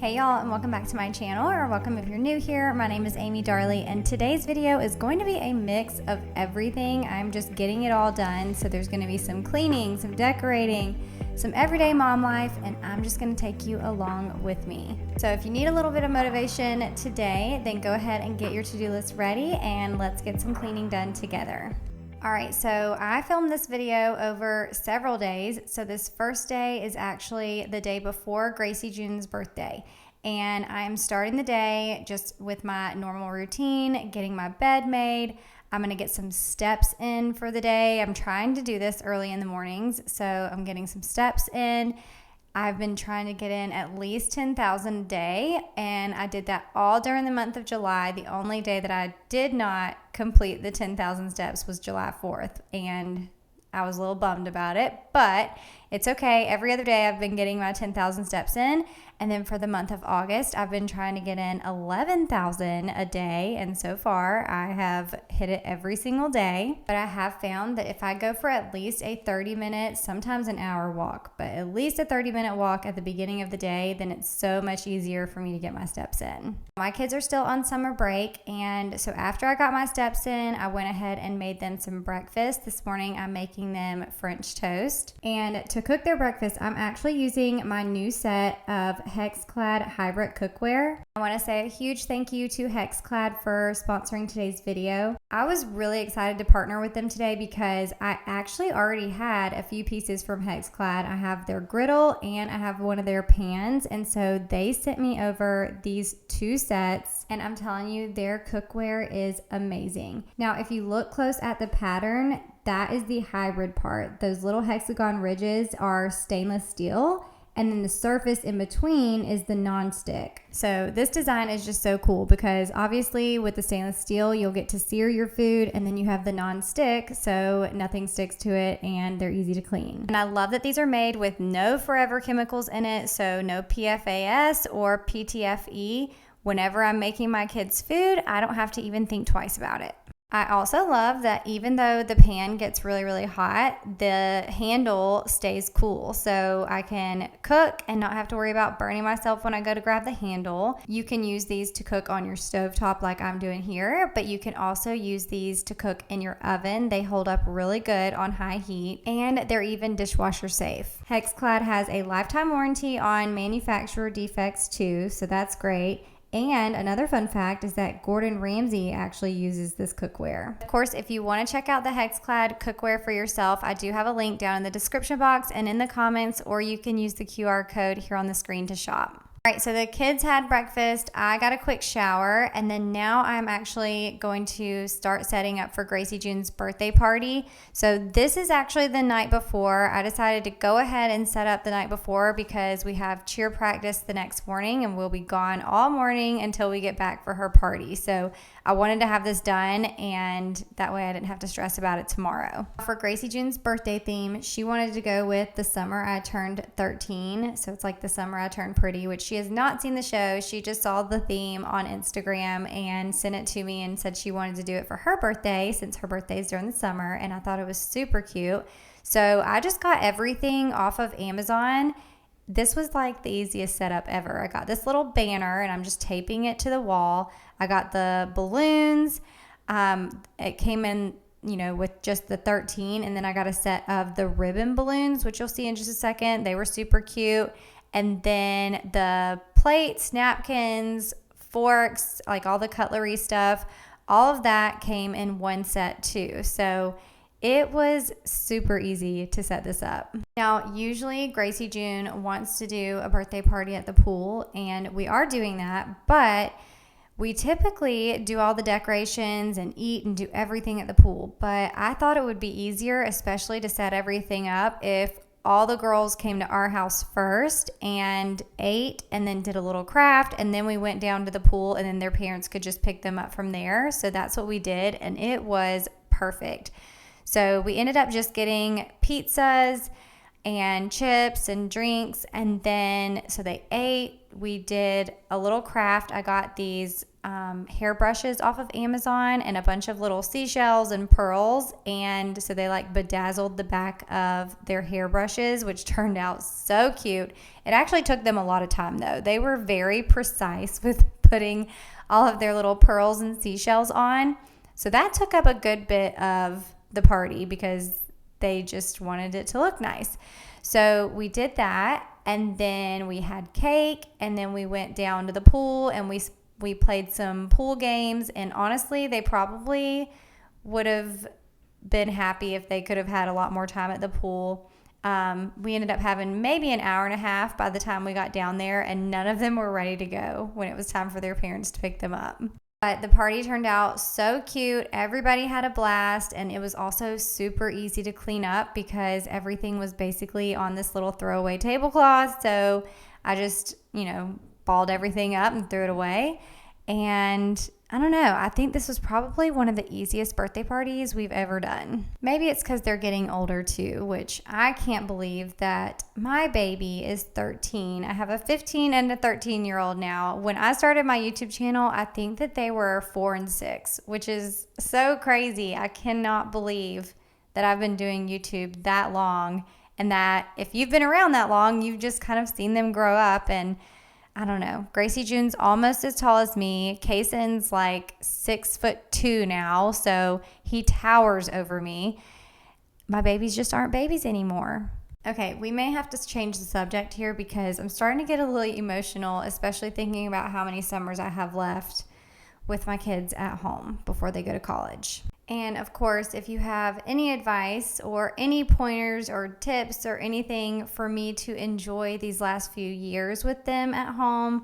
Hey y'all, and welcome back to my channel, or welcome if you're new here. My name is Amy Darley, and today's video is going to be a mix of everything. I'm just getting it all done, so there's going to be some cleaning, some decorating, some everyday mom life, and I'm just going to take you along with me. So if you need a little bit of motivation today, then go ahead and get your to-do list ready, and let's get some cleaning done together. All right, so I filmed this video over several days. So this first day is actually the day before Gracie June's birthday. And I'm starting the day just with my normal routine, getting my bed made. I'm gonna get some steps in for the day. I'm trying to do this early in the mornings, so I'm getting some steps in. I've been trying to get in at least 10,000 a day, and I did that all during the month of July. The only day that I did not complete the 10,000 steps was July 4th, and I was a little bummed about it, but it's okay. Every other day I've been getting my 10,000 steps in, and then for the month of August, I've been trying to get in 11,000 a day, and so far I have hit it every single day. But I have found that if I go for at least a 30-minute, sometimes an hour walk, but at least a 30-minute walk at the beginning of the day, then it's so much easier for me to get my steps in. My kids are still on summer break, and so after I got my steps in, I went ahead and made them some breakfast. This morning I'm making them French toast, and to cook their breakfast, I'm actually using my new set of HexClad hybrid cookware. I want to say a huge thank you to HexClad for sponsoring today's video. I was really excited to partner with them today because I actually already had a few pieces from HexClad. I have their griddle and I have one of their pans, and so they sent me over these two sets, and I'm telling you, their cookware is amazing. Now, if you look close at the pattern, that is the hybrid part. Those little hexagon ridges are stainless steel, and then the surface in between is the non-stick. So this design is just so cool because obviously with the stainless steel, you'll get to sear your food, and then you have the non-stick, so nothing sticks to it and they're easy to clean. And I love that these are made with no forever chemicals in it, so no PFAS or PTFE. Whenever I'm making my kids' food, I don't have to even think twice about it. I also love that even though the pan gets really, really hot, the handle stays cool. So I can cook and not have to worry about burning myself when I go to grab the handle. You can use these to cook on your stovetop like I'm doing here, but you can also use these to cook in your oven. They hold up really good on high heat, and they're even dishwasher safe. HexClad has a lifetime warranty on manufacturer defects too, so that's great. And another fun fact is that Gordon Ramsay actually uses this cookware. Of course, if you want to check out the HexClad cookware for yourself, I do have a link down in the description box and in the comments, or you can use the QR code here on the screen to shop. All right, so the kids had breakfast, I got a quick shower, and then now I'm actually going to start setting up for Gracie June's birthday party. So this is actually the night before. I decided to go ahead and set up the night before because we have cheer practice the next morning, and we'll be gone all morning until we get back for her party. So I wanted to have this done, and that way I didn't have to stress about it tomorrow. For Gracie June's birthday theme, she wanted to go with the summer I turned 13. So it's like the summer I turned pretty, which she has not seen the show. She just saw the theme on Instagram and sent it to me and said she wanted to do it for her birthday since her birthday is during the summer, and I thought it was super cute. So I just got everything off of Amazon. This was like the easiest setup ever. I got this little banner and I'm just taping it to the wall. I got the balloons. It came in, with just the 13, and then I got a set of the ribbon balloons, which you'll see in just a second. They were super cute. And then the plates, napkins, forks, like all the cutlery stuff, all of that came in one set too. So it was super easy to set this up. Now, usually Gracie June wants to do a birthday party at the pool, and we are doing that, but we typically do all the decorations and eat and do everything at the pool. But I thought it would be easier, especially to set everything up, if all the girls came to our house first and ate and then did a little craft, and then we went down to the pool, and then their parents could just pick them up from there. So that's what we did, and it was perfect. So we ended up just getting pizzas and chips and drinks, and then so they ate. We did a little craft. I got these hairbrushes off of Amazon and a bunch of little seashells and pearls. And so they like bedazzled the back of their hairbrushes, which turned out so cute. It actually took them a lot of time though. They were very precise with putting all of their little pearls and seashells on. So that took up a good bit of the party because they just wanted it to look nice. So we did that, and then we had cake, and then we went down to the pool and we played some pool games. And honestly, they probably would have been happy if they could have had a lot more time at the pool. We ended up having maybe an hour and a half by the time we got down there, and none of them were ready to go when it was time for their parents to pick them up. But the party turned out so cute. Everybody had a blast, and it was also super easy to clean up because everything was basically on this little throwaway tablecloth. So I just, balled everything up and threw it away. And I don't know, I think this was probably one of the easiest birthday parties we've ever done. Maybe it's because they're getting older too, which I can't believe that my baby is 13. I have a 15 and a 13-year-old now. When I started my YouTube channel, I think that they were 4 and 6, which is so crazy. I cannot believe that I've been doing YouTube that long, and that if you've been around that long, you've just kind of seen them grow up. And I don't know. Gracie June's almost as tall as me. Kaysen's like 6'2" now, so he towers over me. My babies just aren't babies anymore. Okay, we may have to change the subject here because I'm starting to get a little emotional, especially thinking about how many summers I have left with my kids at home before they go to college. And of course, if you have any advice or any pointers or tips or anything for me to enjoy these last few years with them at home,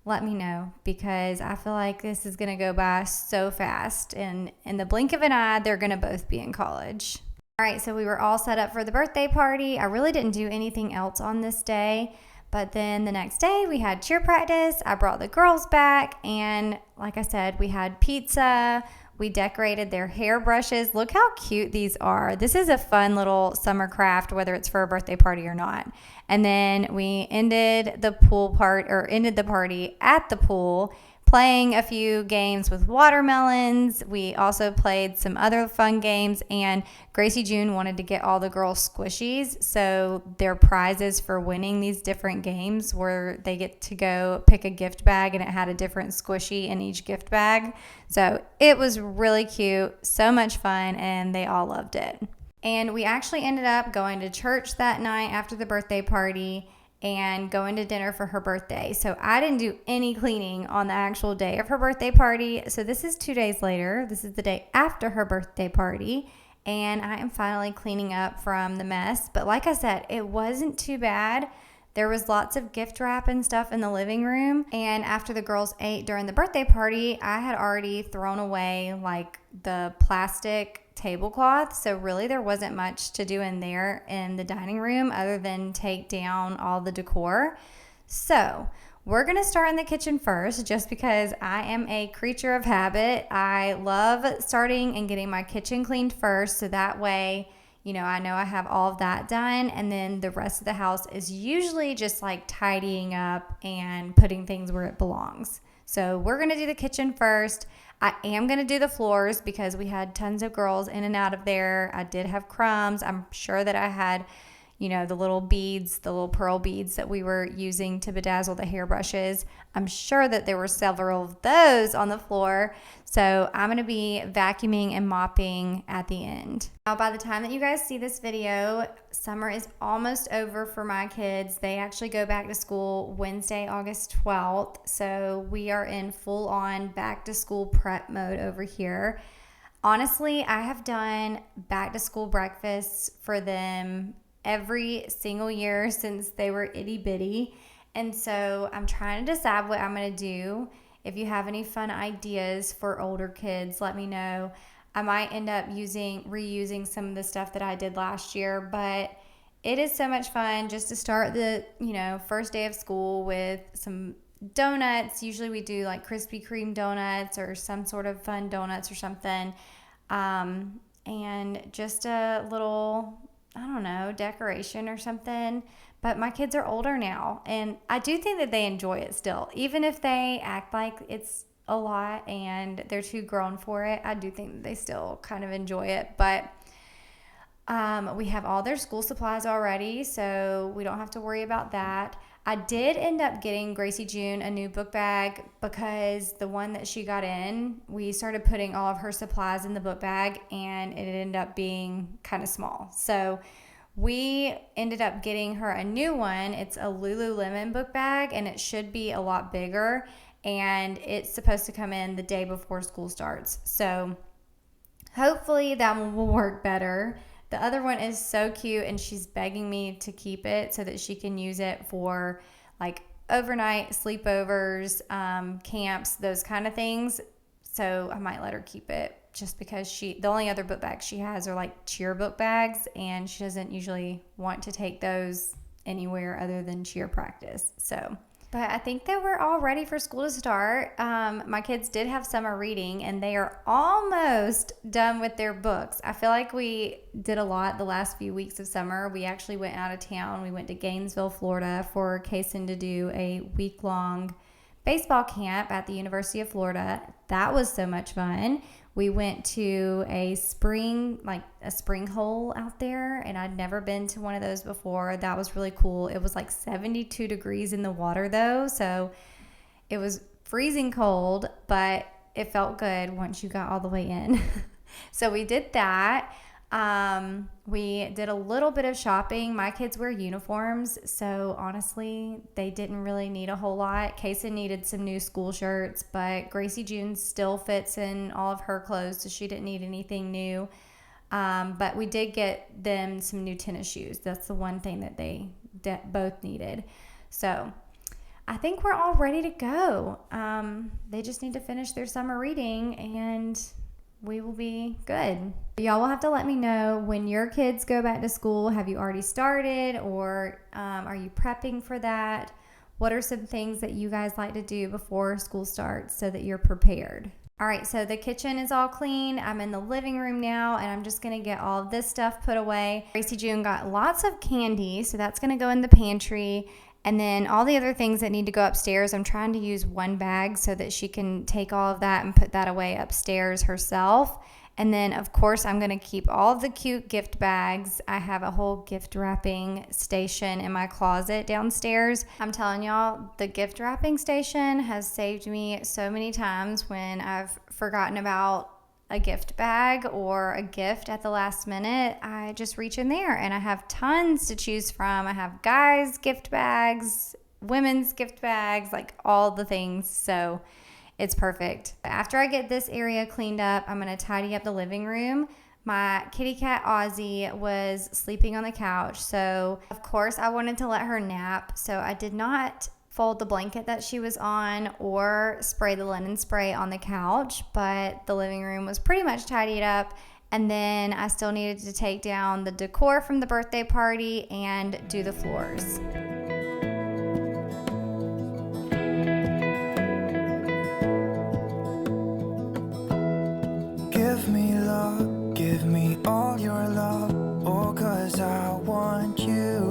let me know, because I feel like this is going to go by so fast. And in the blink of an eye, they're going to both be in college. All right, so we were all set up for the birthday party. I really didn't do anything else on this day. But then the next day we had cheer practice. I brought the girls back, and like I said, we had pizza. We decorated their hairbrushes. Look how cute these are. This is a fun little summer craft, whether it's for a birthday party or not. And then we ended the party at the pool, playing a few games with watermelons. We also played some other fun games, and Gracie June wanted to get all the girls squishies. So their prizes for winning these different games were they get to go pick a gift bag, and it had a different squishy in each gift bag. So it was really cute, so much fun, and they all loved it. And we actually ended up going to church that night after the birthday party and going to dinner for her birthday. So I didn't do any cleaning on the actual day of her birthday party. So this is 2 days later. This is the day after her birthday party. And I am finally cleaning up from the mess. But like I said, it wasn't too bad. There was lots of gift wrap and stuff in the living room. And after the girls ate during the birthday party, I had already thrown away like the plastic tablecloth. So really there wasn't much to do in there in the dining room other than take down all the decor. So we're going to start in the kitchen first, just because I am a creature of habit. I love starting and getting my kitchen cleaned first, so that way I know I have all of that done, and then the rest of the house is usually just like tidying up and putting things where it belongs. So we're going to do the kitchen first. I am going to do the floors because we had tons of girls in and out of there. I did have crumbs. I'm sure that I had, the little beads, the little pearl beads that we were using to bedazzle the hairbrushes. I'm sure that there were several of those on the floor. So I'm going to be vacuuming and mopping at the end. Now, by the time that you guys see this video, summer is almost over for my kids. They actually go back to school Wednesday, August 12th. So we are in full-on back-to-school prep mode over here. Honestly, I have done back-to-school breakfasts for them every single year since they were itty-bitty. And so I'm trying to decide what I'm going to do. If you have any fun ideas for older kids, let me know. I might end up reusing some of the stuff that I did last year, but it is so much fun just to start the, first day of school with some donuts. Usually we do like Krispy Kreme donuts or some sort of fun donuts or something. And just a little, decoration or something. But my kids are older now, and I do think that they enjoy it still. Even if they act like it's a lot and they're too grown for it. I do think that they still kind of enjoy it, but we have all their school supplies already, so we don't have to worry about that. I did end up getting Gracie June a new book bag because the one that she got in, we started putting all of her supplies in the book bag and it ended up being kind of small. So we ended up getting her a new one. It's a Lululemon book bag and it should be a lot bigger, and it's supposed to come in the day before school starts. So hopefully that one will work better. The other one is so cute and she's begging me to keep it so that she can use it for like overnight sleepovers, camps, those kind of things. So I might let her keep it just because the only other book bags she has are like cheer book bags, and she doesn't usually want to take those anywhere other than cheer practice. But I think that we're all ready for school to start. My kids did have summer reading and they are almost done with their books. I feel like we did a lot the last few weeks of summer. We actually went out of town. We went to Gainesville, Florida for Kaysen to do a week-long baseball camp at the University of Florida. That was so much fun. We went to a spring hole out there, and I'd never been to one of those before. That was really cool. It was like 72 degrees in the water though, so it was freezing cold, but it felt good once you got all the way in. So we did that. We did a little bit of shopping. My kids wear uniforms, so honestly, they didn't really need a whole lot. Kaysen needed some new school shirts, but Gracie June still fits in all of her clothes, so she didn't need anything new. But we did get them some new tennis shoes. That's the one thing that they both needed. So I think we're all ready to go. They just need to finish their summer reading and we will be good. Y'all will have to let me know when your kids go back to school. Have you already started, or are you prepping for that? What are some things that you guys like to do before school starts so that you're prepared? All right, so the kitchen is all clean. I'm in the living room now, and I'm just gonna get all of this stuff put away. Gracie June got lots of candy, so that's gonna go in the pantry. And then all the other things that need to go upstairs, I'm trying to use one bag so that she can take all of that and put that away upstairs herself. And then, of course, I'm going to keep all of the cute gift bags. I have a whole gift wrapping station in my closet downstairs. I'm telling y'all, the gift wrapping station has saved me so many times when I've forgotten about a gift bag or a gift at the last minute. I just reach in there and I have tons to choose from. I have guys' gift bags, women's gift bags, like all the things. So it's perfect. After I get this area cleaned up, I'm going to tidy up the living room. My kitty cat Ozzy was sleeping on the couch. So of course I wanted to let her nap. So I did not fold the blanket that she was on or spray the linen spray on the couch, but the living room was pretty much tidied up. And then I still needed to take down the decor from the birthday party and do the floors. Give me love, give me all your love, oh, 'cause I want you.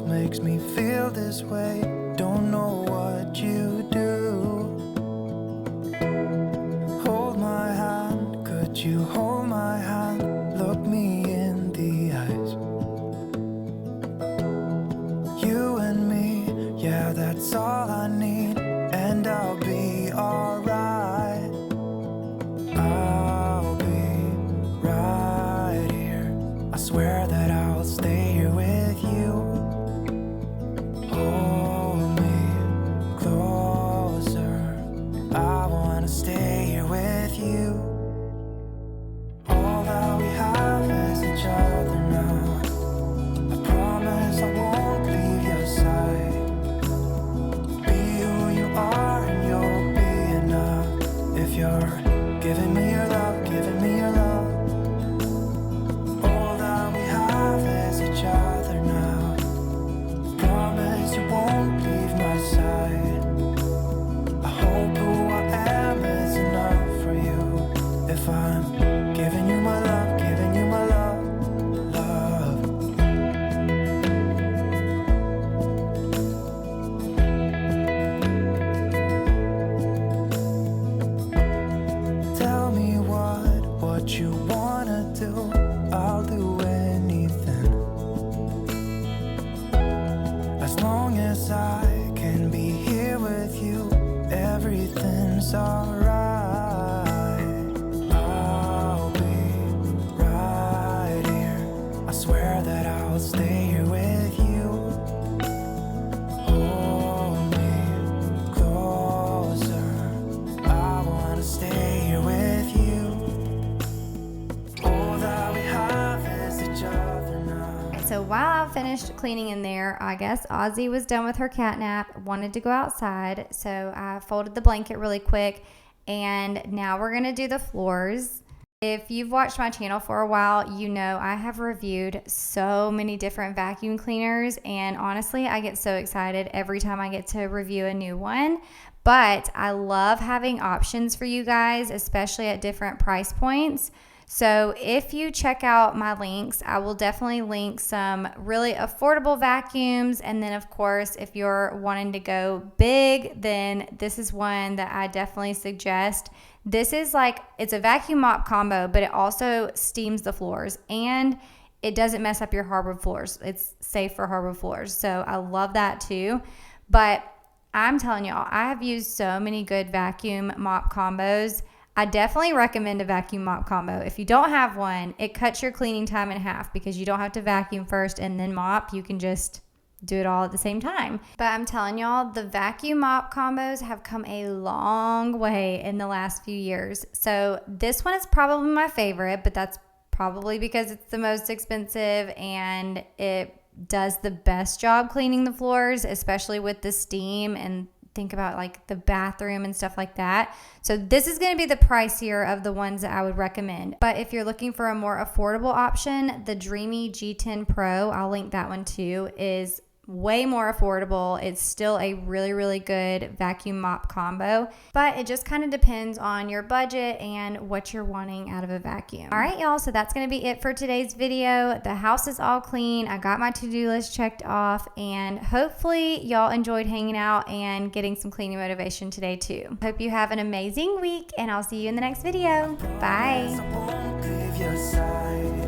Makes me feel this way, don't know what you do. Hold my hand, could you hold my hand, look me in the eyes. You and me, yeah, that's all I need, and I'll be alright. I'll be right here, I swear that I'll stay here with you. Hold me closer, I wanna stay here with you. All that we have is each other now. I promise I won't leave your side. Be who you are and you'll be enough. as I can be here with you, everything's alright. I'll be right here. I swear that I'll stay here with you. Hold me closer. I wanna stay here with you. All that we have is each other now. So while I finished cleaning in there, I guess Ozzy was done with her cat nap, wanted to go outside. So I folded the blanket really quick, and now we're gonna do the floors. If you've watched my channel for a while, you know I have reviewed so many different vacuum cleaners, and honestly, I get so excited every time I get to review a new one. But I love having options for you guys, especially at different price points. So if you check out my links, I will definitely link some really affordable vacuums. And then of course, if you're wanting to go big, then this is one that I definitely suggest. This is like, it's a vacuum mop combo, but it also steams the floors and it doesn't mess up your hardwood floors. It's safe for hardwood floors. So I love that too. But I'm telling y'all, I have used so many good vacuum mop combos. I definitely recommend a vacuum mop combo. If you don't have one, it cuts your cleaning time in half because you don't have to vacuum first and then mop. You can just do it all at the same time. But I'm telling y'all, the vacuum mop combos have come a long way in the last few years. So this one is probably my favorite, but that's probably because it's the most expensive and it does the best job cleaning the floors, especially with the steam, and think about like the bathroom and stuff like that. So this is going to be the pricier of the ones that I would recommend. But if you're looking for a more affordable option, the Dreamy G10 Pro, I'll link that one too, is way more affordable. It's still a really, really good vacuum mop combo, but it just kind of depends on your budget and what you're wanting out of a vacuum. All right, y'all, so that's going to be it for today's video. The house is all clean. I got my to-do list checked off, and hopefully y'all enjoyed hanging out and getting some cleaning motivation today too. Hope you have an amazing week, and I'll see you in the next video. Bye. I won't leave your side.